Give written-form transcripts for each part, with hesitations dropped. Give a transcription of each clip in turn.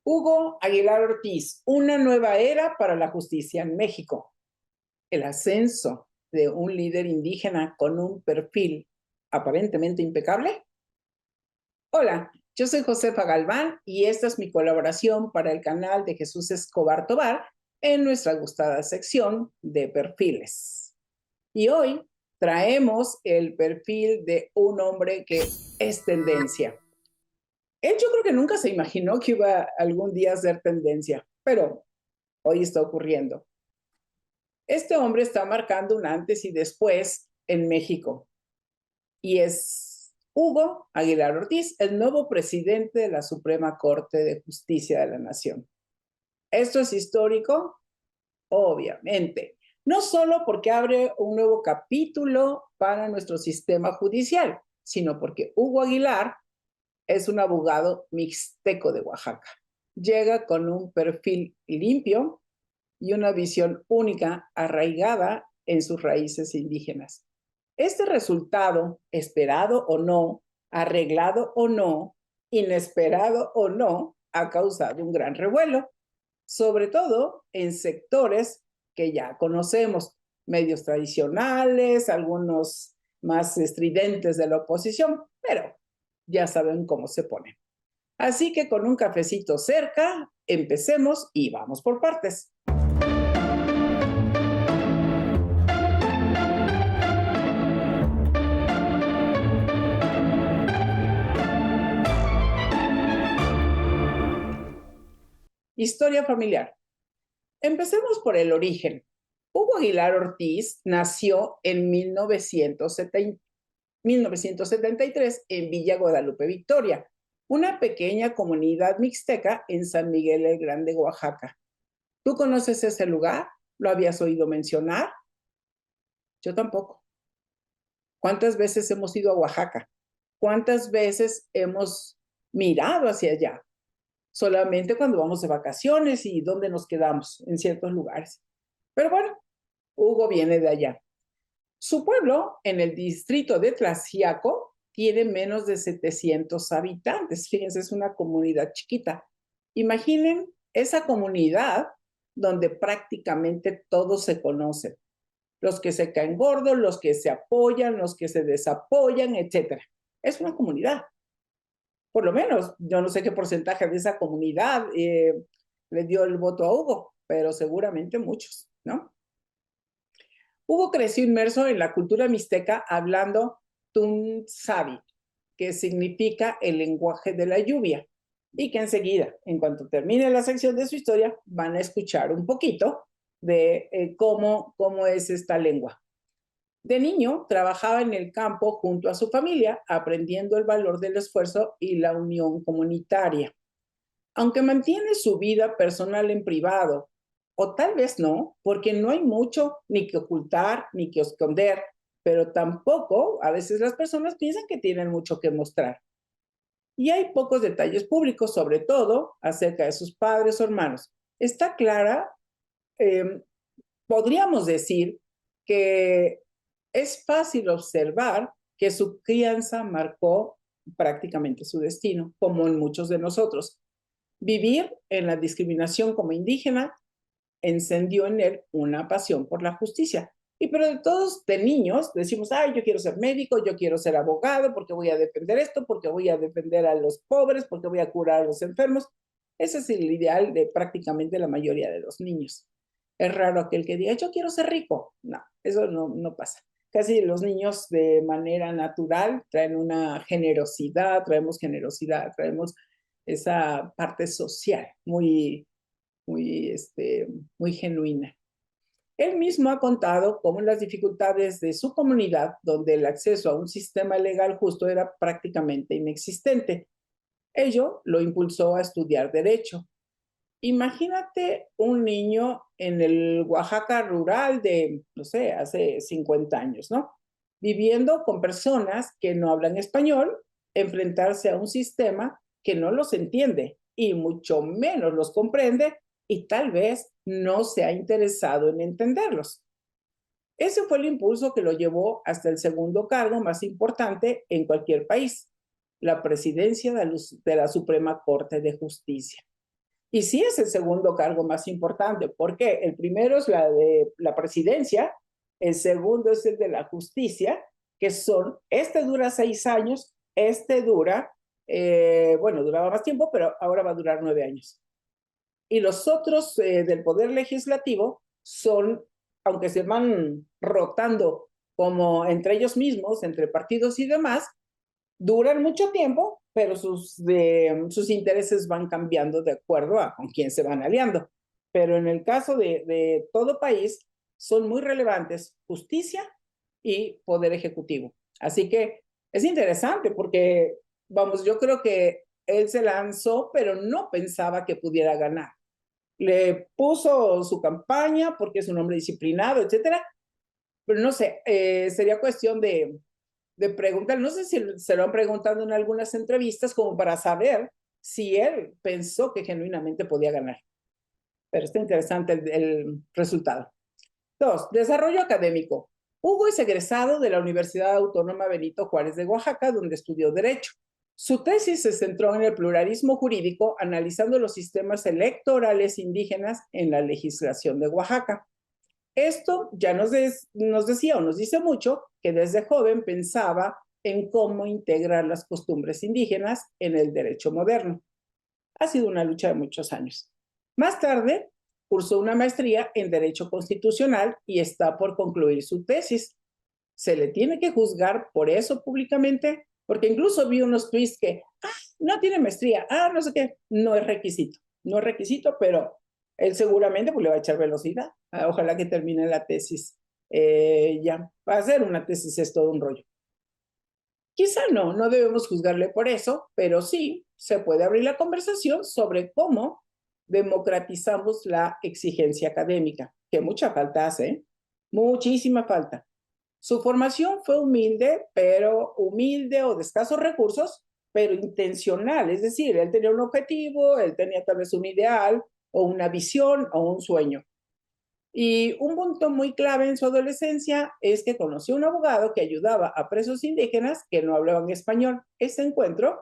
Hugo Aguilar Ortiz, una nueva era para la justicia en México. El ascenso de un líder indígena con un perfil aparentemente impecable. Hola, yo soy Josefa Galván y esta es mi colaboración para el canal de Jesús Escobar Tobar en nuestra gustada sección de perfiles. Y hoy traemos el perfil de un hombre que es tendencia. Él yo creo que nunca se imaginó que iba algún día a ser tendencia, pero hoy está ocurriendo. Este hombre está marcando un antes y después en México y es Hugo Aguilar Ortiz, el nuevo presidente de la Suprema Corte de Justicia de la Nación. Esto es histórico, obviamente, no solo porque abre un nuevo capítulo para nuestro sistema judicial, sino porque Hugo Aguilar es un abogado mixteco de Oaxaca. Llega con un perfil limpio y una visión única arraigada en sus raíces indígenas. Este resultado, esperado o no, arreglado o no, inesperado o no, ha causado un gran revuelo, sobre todo en sectores que ya conocemos, medios tradicionales, algunos más estridentes de la oposición, pero ya saben cómo se pone. Así que con un cafecito cerca, empecemos y vamos por partes. Historia familiar. Empecemos por el origen. Hugo Aguilar Ortiz nació en 1973 en Villa Guadalupe, Victoria, una pequeña comunidad mixteca en San Miguel el Grande, Oaxaca. ¿Tú conoces ese lugar? ¿Lo habías oído mencionar? Yo tampoco. ¿Cuántas veces hemos ido a Oaxaca? ¿Cuántas veces hemos mirado hacia allá? Solamente cuando vamos de vacaciones y dónde nos quedamos en ciertos lugares. Pero bueno, Hugo viene de allá. Su pueblo, en el distrito de Tlaxiaco, tiene menos de 700 habitantes. Fíjense, es una comunidad chiquita. Imaginen esa comunidad donde prácticamente todos se conocen. Los que se caen gordos, los que se apoyan, los que se desapoyan, etcétera. Es una comunidad. Por lo menos, yo no sé qué porcentaje de esa comunidad le dio el voto a Hugo, pero seguramente muchos, ¿no? Hugo creció inmerso en la cultura mixteca hablando Tunsavi, que significa el lenguaje de la lluvia, y que enseguida, en cuanto termine la sección de su historia, van a escuchar un poquito de cómo es esta lengua. De niño, trabajaba en el campo junto a su familia, aprendiendo el valor del esfuerzo y la unión comunitaria. Aunque mantiene su vida personal en privado, o tal vez no, porque no hay mucho ni que ocultar ni que esconder, pero tampoco a veces las personas piensan que tienen mucho que mostrar. Y hay pocos detalles públicos, sobre todo acerca de sus padres o hermanos. Está clara, eh, podríamos decir que es fácil observar que su crianza marcó prácticamente su destino, como en muchos de nosotros. Vivir en la discriminación como indígena encendió en él una pasión por la justicia. Y pero de todos, de niños, decimos, ay, yo quiero ser médico, yo quiero ser abogado, porque voy a defender esto, porque voy a defender a los pobres, porque voy a curar a los enfermos. Ese es el ideal de prácticamente la mayoría de los niños. Es raro aquel que diga, yo quiero ser rico. No, eso no pasa. Casi los niños de manera natural traen una generosidad, traemos esa parte social muy, muy genuina. Él mismo ha contado cómo las dificultades de su comunidad, donde el acceso a un sistema legal justo era prácticamente inexistente. Ello lo impulsó a estudiar derecho. Imagínate un niño en el Oaxaca rural de, no sé, hace 50 años, ¿no? Viviendo con personas que no hablan español, enfrentarse a un sistema que no los entiende y mucho menos los comprende y tal vez no se ha interesado en entenderlos. Ese fue el impulso que lo llevó hasta el segundo cargo más importante en cualquier país, la presidencia de la Suprema Corte de Justicia. Y sí es el segundo cargo más importante. ¿Por qué? El primero es la de la presidencia, el segundo es el de la justicia, que son, este dura 6 años, este dura, bueno, duraba más tiempo, pero ahora va a durar 9 años. Y los otros del Poder Legislativo son, aunque se van rotando como entre ellos mismos, entre partidos y demás, duran mucho tiempo, pero sus intereses van cambiando de acuerdo a con quién se van aliando. Pero en el caso de todo país, son muy relevantes justicia y poder ejecutivo. Así que es interesante porque, vamos, yo creo que él se lanzó, pero no pensaba que pudiera ganar. Le puso su campaña porque es un hombre disciplinado, etcétera, pero no sé, sería cuestión de preguntar, no sé si se lo han preguntado en algunas entrevistas como para saber si él pensó que genuinamente podía ganar. Pero está interesante el resultado. 2. Desarrollo académico. Hugo es egresado de la Universidad Autónoma Benito Juárez de Oaxaca, donde estudió Derecho. Su tesis se centró en el pluralismo jurídico, analizando los sistemas electorales indígenas en la legislación de Oaxaca. Esto ya nos decía o nos dice mucho que desde joven pensaba en cómo integrar las costumbres indígenas en el derecho moderno. Ha sido una lucha de muchos años. Más tarde, cursó una maestría en Derecho Constitucional y está por concluir su tesis. ¿Se le tiene que juzgar por eso públicamente? Porque incluso vi unos tweets que, no tiene maestría, no sé qué, no es requisito. No es requisito, pero él seguramente pues, le va a echar velocidad. Ojalá que termine la tesis. Ya, va a ser una tesis, es todo un rollo. Quizá no debemos juzgarle por eso, pero sí se puede abrir la conversación sobre cómo democratizamos la exigencia académica, que mucha falta hace, ¿eh? Muchísima falta. Su formación fue humilde, pero humilde o de escasos recursos, pero intencional, es decir, él tenía un objetivo, él tenía tal vez un ideal o una visión o un sueño. Y un punto muy clave en su adolescencia es que conoció a un abogado que ayudaba a presos indígenas que no hablaban español. Ese encuentro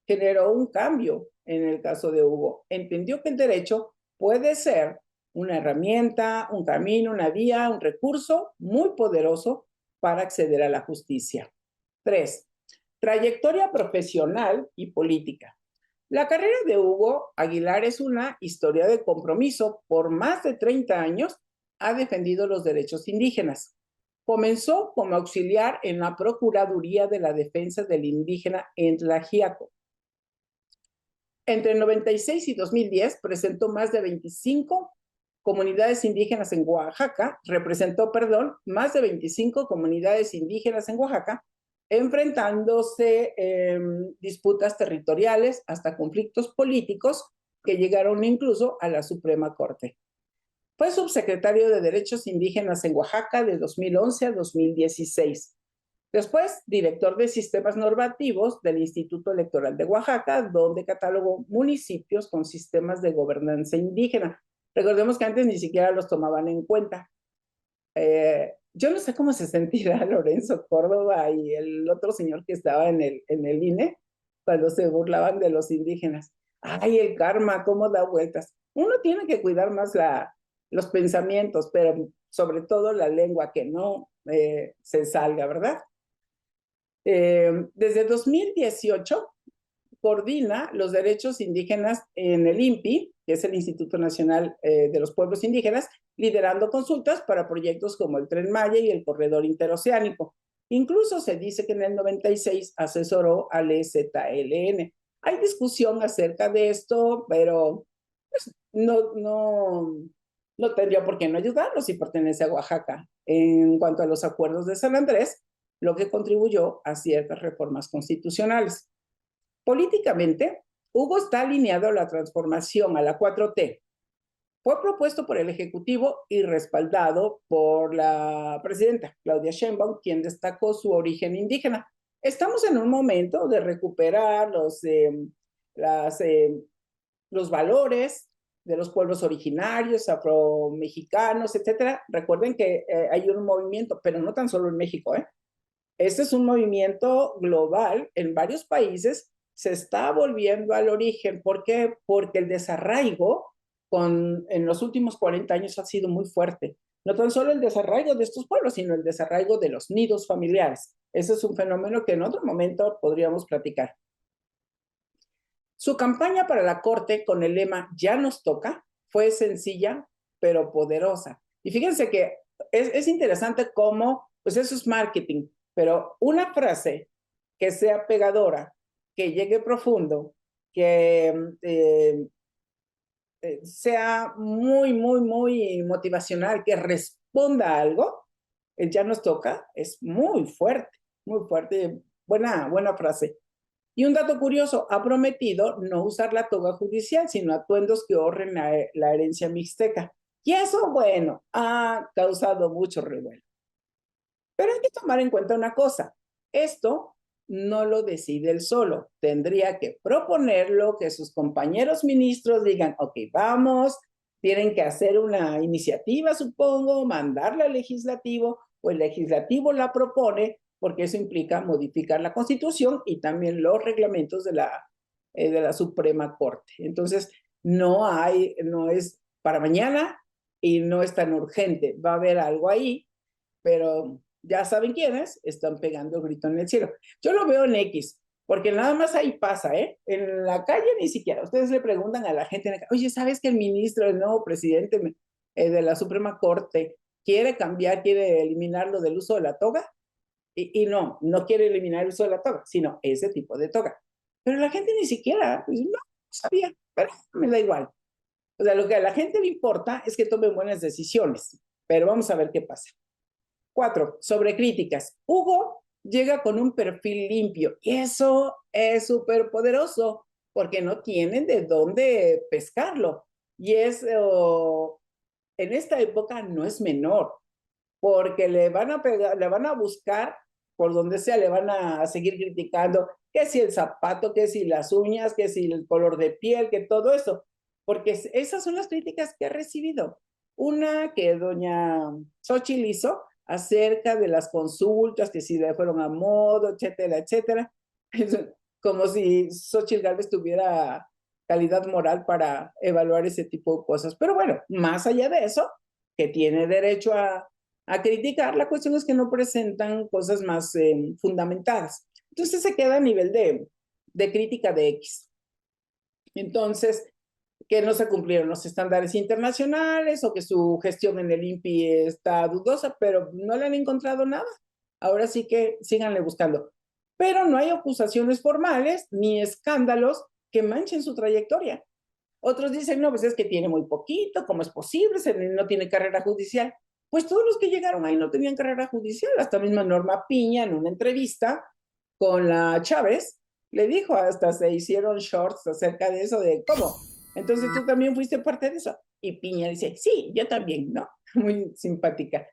generó un cambio en el caso de Hugo. Entendió que el derecho puede ser una herramienta, un camino, una vía, un recurso muy poderoso para acceder a la justicia. 3. Trayectoria profesional y política. La carrera de Hugo Aguilar es una historia de compromiso. Por más de 30 años ha defendido los derechos indígenas. Comenzó como auxiliar en la Procuraduría de la Defensa del Indígena en Tlaxiaco. Entre 96 y 2010 presentó más de 25 comunidades indígenas en Oaxaca, representó, más de 25 comunidades indígenas en Oaxaca, enfrentándose disputas territoriales hasta conflictos políticos que llegaron incluso a la Suprema Corte. Fue subsecretario de Derechos Indígenas en Oaxaca de 2011 a 2016. Después, director de sistemas normativos del Instituto Electoral de Oaxaca, donde catalogó municipios con sistemas de gobernanza indígena. Recordemos que antes ni siquiera los tomaban en cuenta. Yo no sé cómo se sentirá Lorenzo Córdoba y el otro señor que estaba en el INE cuando se burlaban de los indígenas. Ay, el karma, cómo da vueltas. Uno tiene que cuidar más los pensamientos, pero sobre todo la lengua, que no se salga, ¿verdad? Desde 2018 coordina los derechos indígenas en el INPI, que es el Instituto Nacional de los Pueblos Indígenas, liderando consultas para proyectos como el Tren Maya y el Corredor Interoceánico. Incluso se dice que en el 96 asesoró al EZLN. Hay discusión acerca de esto, pero pues, no tendría por qué no ayudarnos si pertenece a Oaxaca. En cuanto a los acuerdos de San Andrés, lo que contribuyó a ciertas reformas constitucionales. Políticamente, Hugo está alineado a la transformación a la 4T. Fue propuesto por el Ejecutivo y respaldado por la presidenta Claudia Sheinbaum, quien destacó su origen indígena. Estamos en un momento de recuperar los valores de los pueblos originarios, afromexicanos, etcétera. Recuerden que hay un movimiento, pero no tan solo en México, Este es un movimiento global en varios países. se está volviendo al origen. ¿Por qué? Porque el desarraigo en los últimos 40 años ha sido muy fuerte. No tan solo el desarraigo de estos pueblos, sino el desarraigo de los nidos familiares. Ese es un fenómeno que en otro momento podríamos platicar. Su campaña para la corte con el lema "Ya nos toca" fue sencilla, pero poderosa. Y fíjense que es interesante cómo, pues eso es marketing, pero una frase que sea pegadora, que llegue profundo, que sea muy, muy, muy motivacional, que responda a algo, el "ya nos toca" es muy fuerte, buena frase. Y un dato curioso, ha prometido no usar la toga judicial, sino atuendos que honren la herencia mixteca. Y eso, bueno, ha causado mucho revuelo. Pero hay que tomar en cuenta una cosa, esto no lo decide él solo, tendría que proponerlo, que sus compañeros ministros digan, ok, vamos, tienen que hacer una iniciativa, supongo, mandarla al legislativo, o el legislativo la propone, porque eso implica modificar la Constitución y también los reglamentos de la Suprema Corte. Entonces, no es para mañana y no es tan urgente, va a haber algo ahí, pero ya saben quiénes están pegando el grito en el cielo. Yo lo veo en X, porque nada más ahí pasa, ¿eh? En la calle ni siquiera. Ustedes le preguntan a la gente, oye, ¿sabes que el ministro, el nuevo presidente de la Suprema Corte quiere cambiar, quiere eliminarlo del uso de la toga? Y no quiere eliminar el uso de la toga, sino ese tipo de toga. Pero la gente ni siquiera, pues, no sabía, pero me da igual. O sea, lo que a la gente le importa es que tomen buenas decisiones, pero vamos a ver qué pasa. 4. Sobre críticas. Hugo llega con un perfil limpio y eso es súper poderoso porque no tienen de dónde pescarlo. Y en esta época no es menor porque le van a pegar, le van a buscar por donde sea, le van a seguir criticando que si el zapato, que si las uñas, que si el color de piel, que todo eso. Porque esas son las críticas que ha recibido. Una que doña Xochitl hizo acerca de las consultas, que si le fueron a modo, etcétera, etcétera. Como si Xochitl Gálvez tuviera calidad moral para evaluar ese tipo de cosas. Pero bueno, más allá de eso, que tiene derecho a criticar, la cuestión es que no presentan cosas más fundamentadas. Entonces se queda a nivel de crítica de X. Entonces, que no se cumplieron los estándares internacionales o que su gestión en el INPI está dudosa, pero no le han encontrado nada. Ahora sí que síganle buscando. Pero no hay acusaciones formales ni escándalos que manchen su trayectoria. Otros dicen, no, pues es que tiene muy poquito, ¿cómo es posible? No tiene carrera judicial. Pues todos los que llegaron ahí no tenían carrera judicial. Hasta misma Norma Piña en una entrevista con la Chávez le dijo, hasta se hicieron shorts acerca de eso, de cómo. Entonces tú también fuiste parte de eso. Y Piña dice, sí, yo también, ¿no? Muy simpática.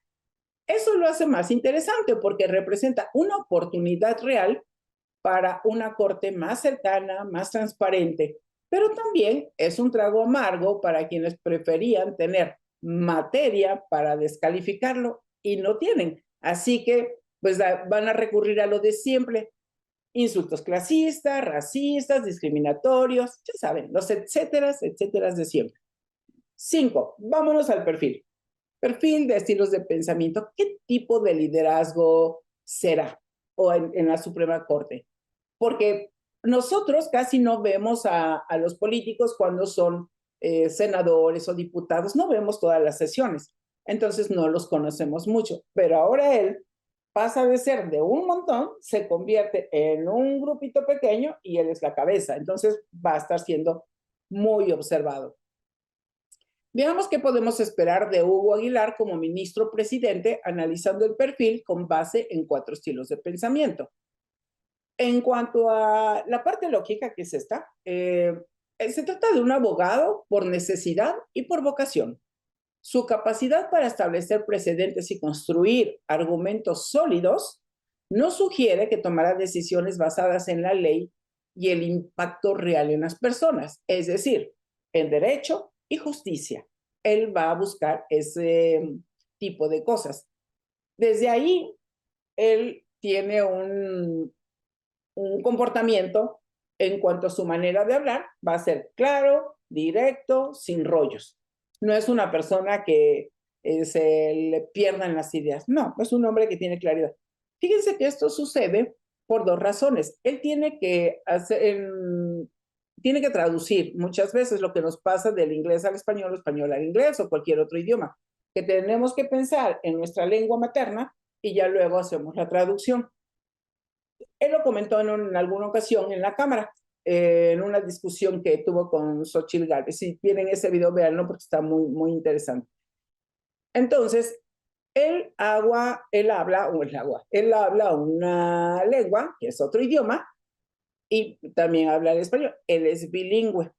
Eso lo hace más interesante porque representa una oportunidad real para una corte más cercana, más transparente, pero también es un trago amargo para quienes preferían tener materia para descalificarlo y no tienen. Así que pues van a recurrir a lo de siempre, insultos clasistas, racistas, discriminatorios, ya saben, los etcéteras, etcéteras de siempre. 5. Vámonos al perfil. Perfil de estilos de pensamiento. ¿Qué tipo de liderazgo será o en la Suprema Corte? Porque nosotros casi no vemos a los políticos cuando son senadores o diputados, no vemos todas las sesiones, entonces no los conocemos mucho, pero ahora él pasa de ser de un montón, se convierte en un grupito pequeño y él es la cabeza, entonces va a estar siendo muy observado. Veamos qué podemos esperar de Hugo Aguilar como ministro presidente, analizando el perfil con base en 4 estilos de pensamiento. En cuanto a la parte lógica, que es esta, se trata de un abogado por necesidad y por vocación. Su capacidad para establecer precedentes y construir argumentos sólidos no sugiere que tomará decisiones basadas en la ley y el impacto real en las personas, es decir, en derecho y justicia. Él va a buscar ese tipo de cosas. Desde ahí, él tiene un comportamiento En cuanto a su manera de hablar, va a ser claro, directo, sin rollos. No es una persona que se le pierdan las ideas. No, es un hombre que tiene claridad. Fíjense que esto sucede por dos razones. Él tiene que traducir muchas veces lo que nos pasa del inglés al español, o español al inglés o cualquier otro idioma, que tenemos que pensar en nuestra lengua materna y ya luego hacemos la traducción. Él lo comentó en alguna ocasión en la Cámara, en una discusión que tuvo con Xochitl Gálvez. Si tienen ese video, véanlo porque está muy, muy interesante. Entonces, él habla una lengua, que es otro idioma, y también habla el español. Él es bilingüe.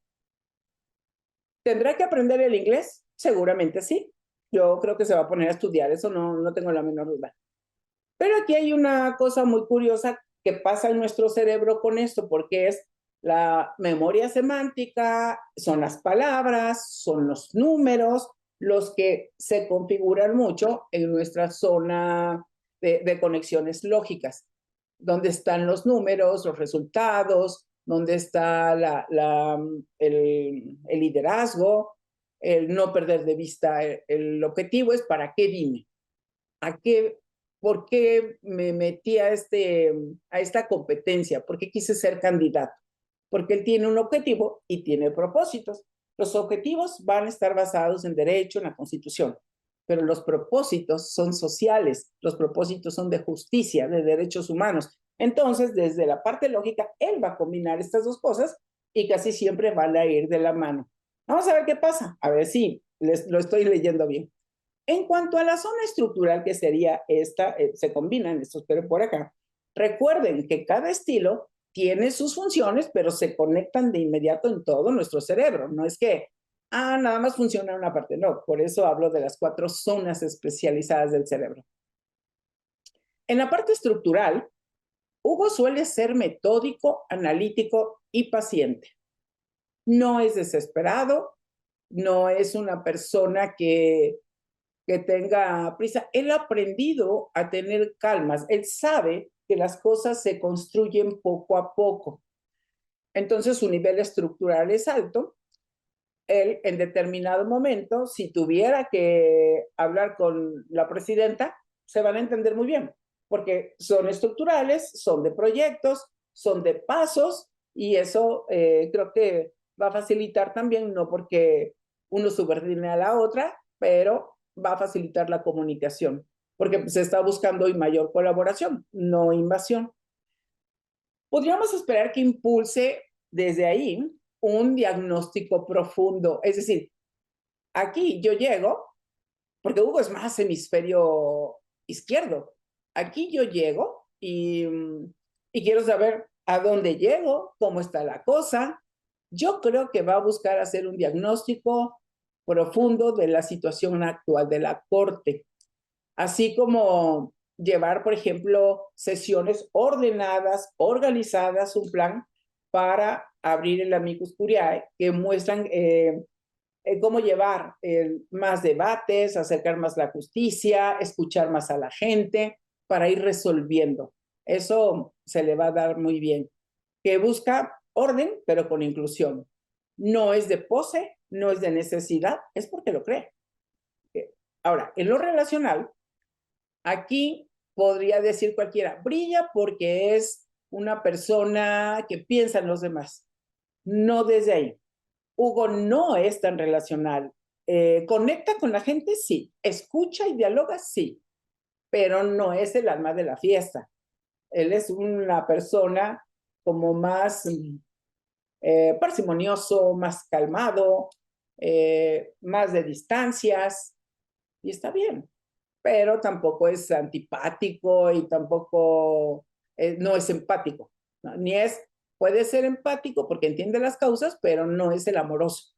¿Tendrá que aprender el inglés? Seguramente sí. Yo creo que se va a poner a estudiar, eso no tengo la menor duda. Pero aquí hay una cosa muy curiosa que pasa en nuestro cerebro con esto, porque es la memoria semántica, son las palabras, son los números, los que se configuran mucho en nuestra zona de conexiones lógicas, donde están los números, los resultados, donde está el liderazgo, el no perder de vista el objetivo, es para qué vine, a qué, por qué me metí a esta competencia, por qué quise ser candidato, porque él tiene un objetivo y tiene propósitos. Los objetivos van a estar basados en derecho, en la Constitución, pero los propósitos son sociales, los propósitos son de justicia, de derechos humanos. Entonces, desde la parte lógica, él va a combinar estas dos cosas y casi siempre van a ir de la mano. Vamos a ver qué pasa, a ver si lo estoy leyendo bien. En cuanto a la zona estructural, que sería esta, se combinan estos, pero por acá, recuerden que cada estilo tiene sus funciones, pero se conectan de inmediato en todo nuestro cerebro. No es que, nada más funciona una parte, no. Por eso hablo de las 4 zonas especializadas del cerebro. En la parte estructural, Hugo suele ser metódico, analítico y paciente. No es desesperado, no es una persona que tenga prisa. Él ha aprendido a tener calmas. Él sabe que las cosas se construyen poco a poco. Entonces su nivel estructural es alto. Él en determinado momento, si tuviera que hablar con la presidenta, se van a entender muy bien, porque son estructurales, son de proyectos, son de pasos, y eso creo que va a facilitar también, no porque uno subordine a la otra, pero va a facilitar la comunicación, porque se está buscando hoy mayor colaboración, no invasión. Podríamos esperar que impulse desde ahí un diagnóstico profundo, es decir, aquí yo llego, porque Hugo es más hemisferio izquierdo, aquí yo llego y quiero saber a dónde llego, cómo está la cosa. Yo creo que va a buscar hacer un diagnóstico profundo de la situación actual de la corte, así como llevar, por ejemplo, sesiones ordenadas, organizadas, un plan para abrir el Amicus Curiae, que muestran cómo llevar más debates, acercar más la justicia, escuchar más a la gente para ir resolviendo. Eso se le va a dar muy bien. Que busca orden, pero con inclusión. No es de pose, no es de necesidad, es porque lo cree. Ahora, en lo relacional, aquí podría decir cualquiera, brilla porque es una persona que piensa en los demás. No desde ahí. Hugo no es tan relacional. Conecta con la gente, sí. Escucha y dialoga, sí. Pero no es el alma de la fiesta. Él es una persona como más parsimonioso, más calmado, más de distancias, y está bien. Pero tampoco es antipático y tampoco no es empático, ¿no? Ni es, puede ser empático porque entiende las causas, pero no es el amoroso.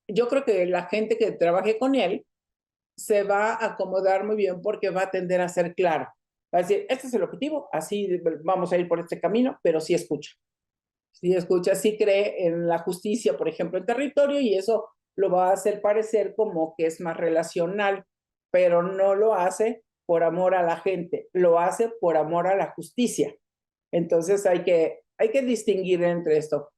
Yo creo que la gente que trabaje con él se va a acomodar muy bien porque va a tender a ser claro. Va a decir, este es el objetivo, así vamos a ir por este camino, pero sí escucha. Sí escucha, sí cree en la justicia, por ejemplo, en territorio, y eso lo va a hacer parecer como que es más relacional, pero no lo hace por amor a la gente, lo hace por amor a la justicia. Entonces hay que Hay que distinguir entre esto.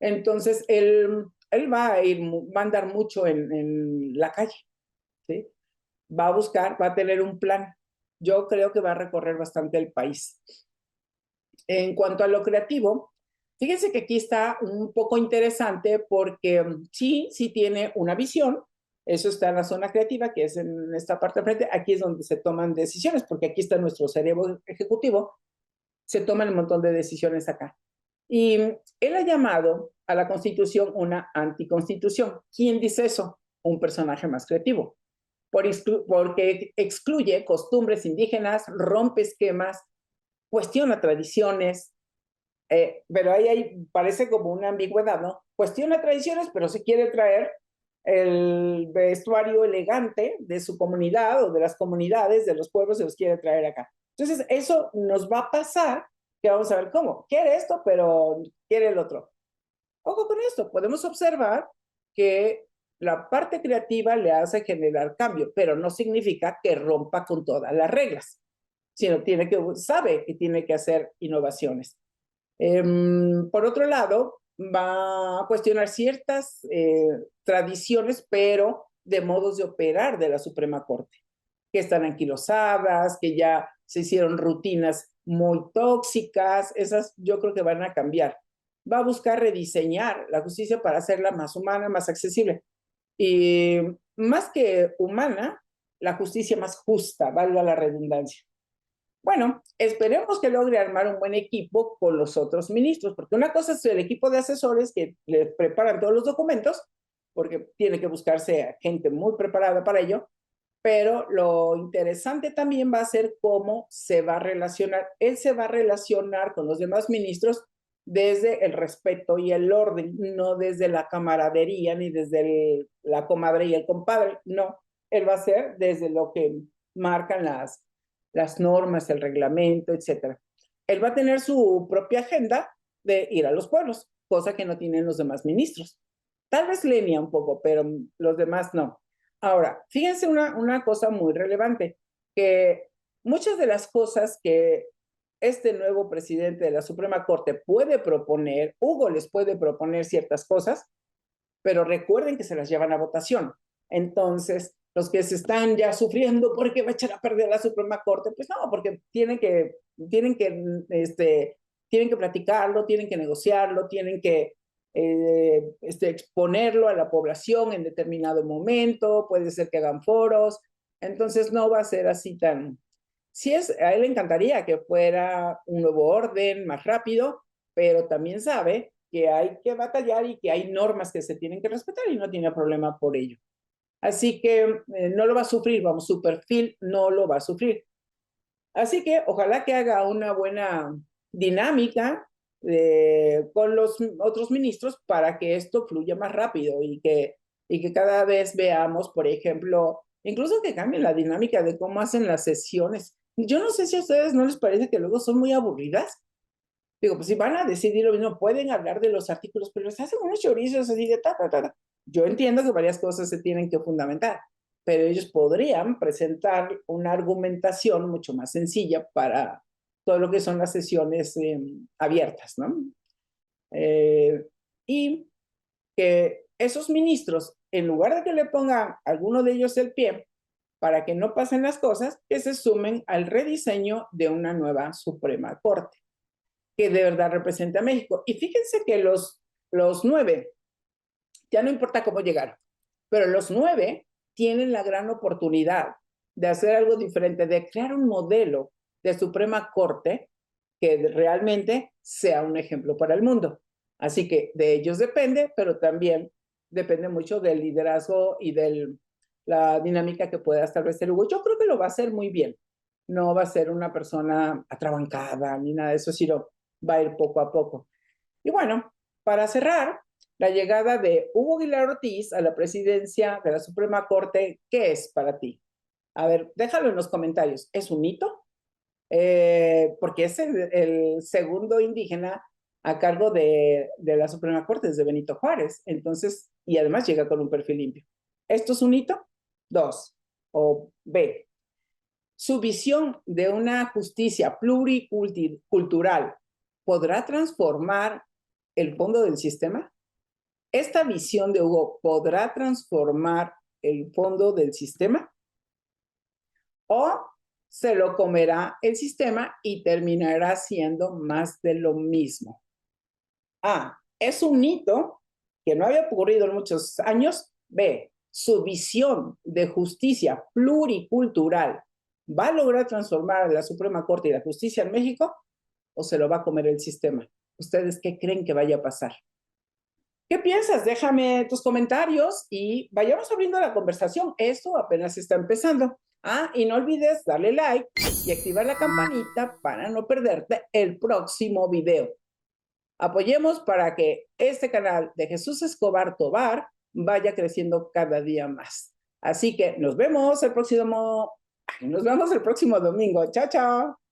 Entonces, él va a andar mucho en la calle, ¿sí? Va a buscar, va a tener un plan. Yo creo que va a recorrer bastante el país. En cuanto a lo creativo, fíjense que aquí está un poco interesante porque sí tiene una visión. Eso está en la zona creativa, que es en esta parte de frente. Aquí es donde se toman decisiones, porque aquí está nuestro cerebro ejecutivo. Se toman un montón de decisiones acá. Y él ha llamado a la Constitución una anticonstitución. ¿Quién dice eso? Un personaje más creativo. Porque excluye costumbres indígenas, rompe esquemas, cuestiona tradiciones, pero ahí parece como una ambigüedad, ¿no? Cuestiona tradiciones, pero se quiere traer el vestuario elegante de su comunidad o de las comunidades, de los pueblos, se los quiere traer acá. Entonces, eso nos va a pasar, que vamos a ver cómo. Quiere esto, pero quiere el otro. Ojo con esto, podemos observar que la parte creativa le hace generar cambio, pero no significa que rompa con todas las reglas, sino sabe que tiene que hacer innovaciones. Por otro lado, va a cuestionar ciertas tradiciones, pero de modos de operar de la Suprema Corte, que están anquilosadas, que ya se hicieron rutinas muy tóxicas, esas yo creo que van a cambiar. Va a buscar rediseñar la justicia para hacerla más humana, más accesible. Y más que humana, la justicia más justa, valga la redundancia. Bueno, esperemos que logre armar un buen equipo con los otros ministros, porque una cosa es el equipo de asesores que le preparan todos los documentos, porque tiene que buscarse gente muy preparada para ello, pero lo interesante también va a ser cómo se va a relacionar. Él se va a relacionar con los demás ministros desde el respeto y el orden, no desde la camaradería ni desde la comadre y el compadre, no. Él va a ser desde lo que marcan las normas, el reglamento, etcétera. Él va a tener su propia agenda de ir a los pueblos, cosa que no tienen los demás ministros. Tal vez Lenia un poco, pero los demás no. Ahora, fíjense una cosa muy relevante, que muchas de las cosas que este nuevo presidente de la Suprema Corte puede proponer, Hugo les puede proponer ciertas cosas, pero recuerden que se las llevan a votación. Entonces, los que se están ya sufriendo porque va a echar a perder la Suprema Corte, pues no, porque tienen que platicarlo, tienen que negociarlo, tienen que exponerlo a la población en determinado momento, puede ser que hagan foros, entonces no va a ser así tan... A él le encantaría que fuera un nuevo orden más rápido, pero también sabe que hay que batallar y que hay normas que se tienen que respetar y no tiene problema por ello. Así que no lo va a sufrir, vamos, su perfil no lo va a sufrir. Así que ojalá que haga una buena dinámica con los otros ministros para que esto fluya más rápido y que cada vez veamos, por ejemplo, incluso que cambien la dinámica de cómo hacen las sesiones. Yo no sé si a ustedes no les parece que luego son muy aburridas. Digo, pues si van a decidir lo mismo, pueden hablar de los artículos, pero les hacen unos chorizos así de ta, ta, ta, ta. Yo entiendo que varias cosas se tienen que fundamentar, pero ellos podrían presentar una argumentación mucho más sencilla para todo lo que son las sesiones abiertas, ¿no? Eh, y que esos ministros, en lugar de que le pongan a alguno de ellos el pie para que no pasen las cosas, que se sumen al rediseño de una nueva Suprema Corte que de verdad represente a México. Y fíjense que los 9, ya no importa cómo llegaron, pero los 9 tienen la gran oportunidad de hacer algo diferente, de crear un modelo de Suprema Corte que realmente sea un ejemplo para el mundo. Así que de ellos depende, pero también depende mucho del liderazgo y de la dinámica que pueda establecer Hugo. Yo creo que lo va a hacer muy bien. No va a ser una persona atrabancada ni nada de eso, sino va a ir poco a poco. Y bueno, para cerrar, la llegada de Hugo Aguilar Ortiz a la presidencia de la Suprema Corte, ¿qué es para ti? A ver, déjalo en los comentarios. ¿Es un hito? Porque es el segundo indígena a cargo de la Suprema Corte desde Benito Juárez. Entonces, y además llega con un perfil limpio. ¿Esto es un hito? Dos. O B, su visión de una justicia pluricultural ¿podrá transformar el fondo del sistema? ¿Esta visión de Hugo podrá transformar el fondo del sistema? ¿O se lo comerá el sistema y terminará siendo más de lo mismo? A, es un hito que no había ocurrido en muchos años. B, su visión de justicia pluricultural va a lograr transformar a la Suprema Corte y la justicia en México, o se lo va a comer el sistema. ¿Ustedes qué creen que vaya a pasar? ¿Qué piensas? Déjame tus comentarios y vayamos abriendo la conversación. Esto apenas está empezando. Y no olvides darle like y activar la campanita para no perderte el próximo video. Apoyemos para que este canal de Jesús Escobar Tovar vaya creciendo cada día más. Así que nos vemos el próximo domingo. Chao, chao.